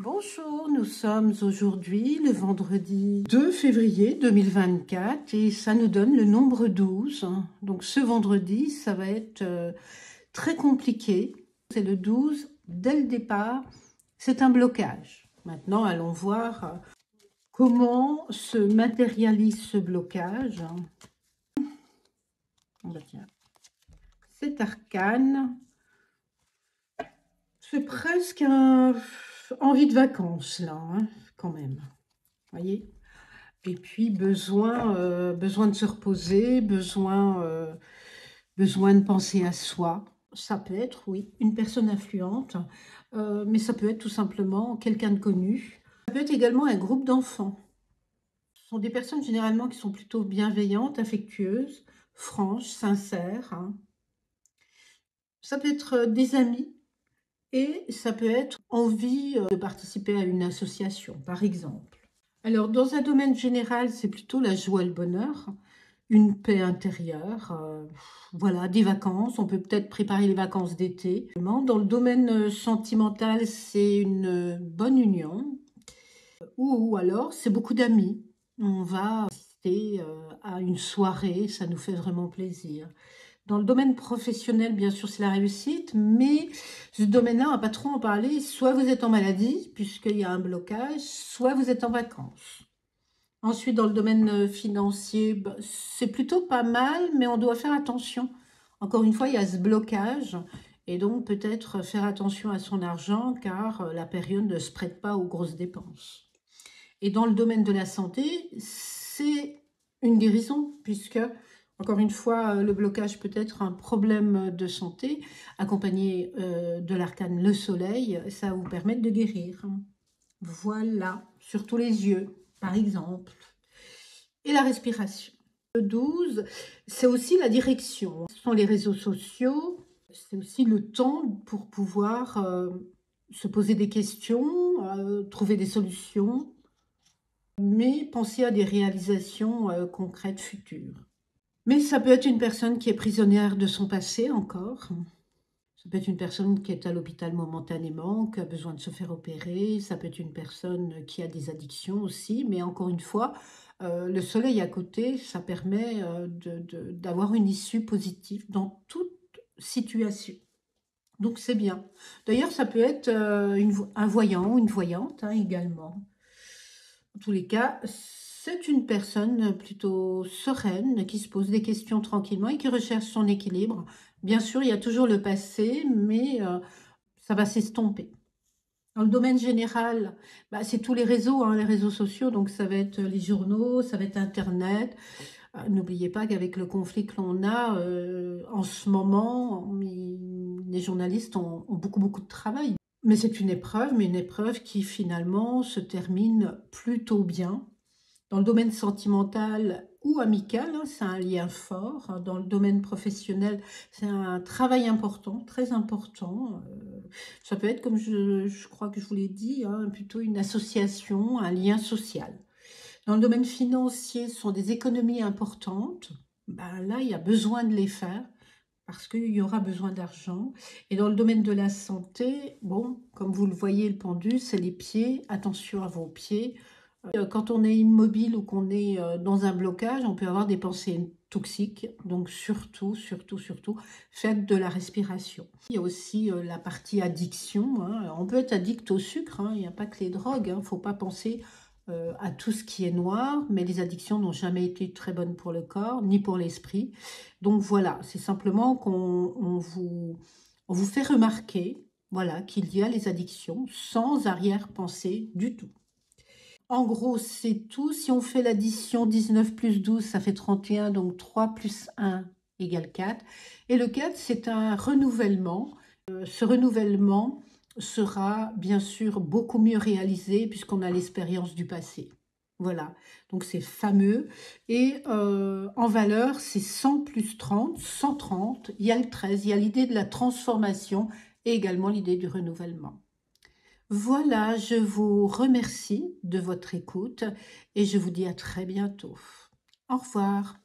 Bonjour, nous sommes aujourd'hui le vendredi 2 février 2024 et ça nous donne le nombre 12. Donc ce vendredi, ça va être très compliqué. C'est le 12, dès le départ, c'est un blocage. Maintenant, allons voir comment se matérialise ce blocage. Tiens. Cet arcane, c'est presque envie de vacances là, quand même. Voyez. Et puis besoin de se reposer, besoin de penser à soi. Ça peut être, oui, une personne influente, mais ça peut être tout simplement quelqu'un de connu. Ça peut être également un groupe d'enfants. Ce sont des personnes généralement qui sont plutôt bienveillantes, affectueuses, franches, sincères. Ça peut être des amis et ça peut être envie de participer à une association, par exemple. Alors, dans un domaine général, c'est plutôt la joie et le bonheur, une paix intérieure, voilà, des vacances. On peut peut-être préparer les vacances d'été. Dans le domaine sentimental, c'est une bonne union. Ou alors, c'est beaucoup d'amis. On va assister à une soirée, ça nous fait vraiment plaisir. Dans le domaine professionnel, bien sûr, c'est la réussite, mais ce domaine-là, on ne va pas trop en parler. Soit vous êtes en maladie, puisqu'il y a un blocage, soit vous êtes en vacances. Ensuite, dans le domaine financier, c'est plutôt pas mal, mais on doit faire attention. Encore une fois, il y a ce blocage, et donc peut-être faire attention à son argent, car la période ne se prête pas aux grosses dépenses. Et dans le domaine de la santé, c'est une guérison, puisque, encore une fois, le blocage peut être un problème de santé, accompagné de l'arcane le soleil, ça va vous permettre de guérir. Voilà, sur tous les yeux, par exemple. Et la respiration. Le 12, c'est aussi la direction. Ce sont les réseaux sociaux, c'est aussi le temps pour pouvoir se poser des questions, trouver des solutions, mais penser à des réalisations concrètes futures. Mais ça peut être une personne qui est prisonnière de son passé encore. Ça peut être une personne qui est à l'hôpital momentanément, qui a besoin de se faire opérer. Ça peut être une personne qui a des addictions aussi. Mais encore une fois, le soleil à côté, ça permet d'avoir une issue positive dans toute situation. Donc c'est bien. D'ailleurs, ça peut être un voyant ou une voyante également. En tous les cas, c'est une personne plutôt sereine qui se pose des questions tranquillement et qui recherche son équilibre. Bien sûr, il y a toujours le passé, mais ça va s'estomper. Dans le domaine général, c'est tous les réseaux sociaux, donc ça va être les journaux, ça va être Internet. N'oubliez pas qu'avec le conflit que l'on a en ce moment, les journalistes ont beaucoup de travail. Mais c'est une épreuve, mais une épreuve qui finalement se termine plutôt bien. Dans le domaine sentimental ou amical, c'est un lien fort. Dans le domaine professionnel, c'est un travail important, très important. Ça peut être, comme je crois que je vous l'ai dit, plutôt une association, un lien social. Dans le domaine financier, ce sont des économies importantes. Là, il y a besoin de les faire parce qu'il y aura besoin d'argent. Et dans le domaine de la santé, bon, comme vous le voyez, le pendu, c'est les pieds. Attention à vos pieds. Quand on est immobile ou qu'on est dans un blocage, on peut avoir des pensées toxiques. Donc surtout, faites de la respiration. Il y a aussi la partie addiction. On peut être addict au sucre, il n'y a pas que les drogues. Il ne faut pas penser à tout ce qui est noir, mais les addictions n'ont jamais été très bonnes pour le corps, ni pour l'esprit. Donc voilà, c'est simplement qu'on vous fait remarquer, voilà, qu'il y a les addictions sans arrière-pensée du tout. En gros, c'est tout. Si on fait l'addition 19 plus 12, ça fait 31, donc 3 plus 1 égale 4. Et le 4, c'est un renouvellement. Ce renouvellement sera bien sûr beaucoup mieux réalisé puisqu'on a l'expérience du passé. Voilà, donc c'est fameux. Et en valeur, c'est 100 plus 30, 130. Il y a le 13, il y a l'idée de la transformation et également l'idée du renouvellement. Voilà, je vous remercie de votre écoute et je vous dis à très bientôt. Au revoir.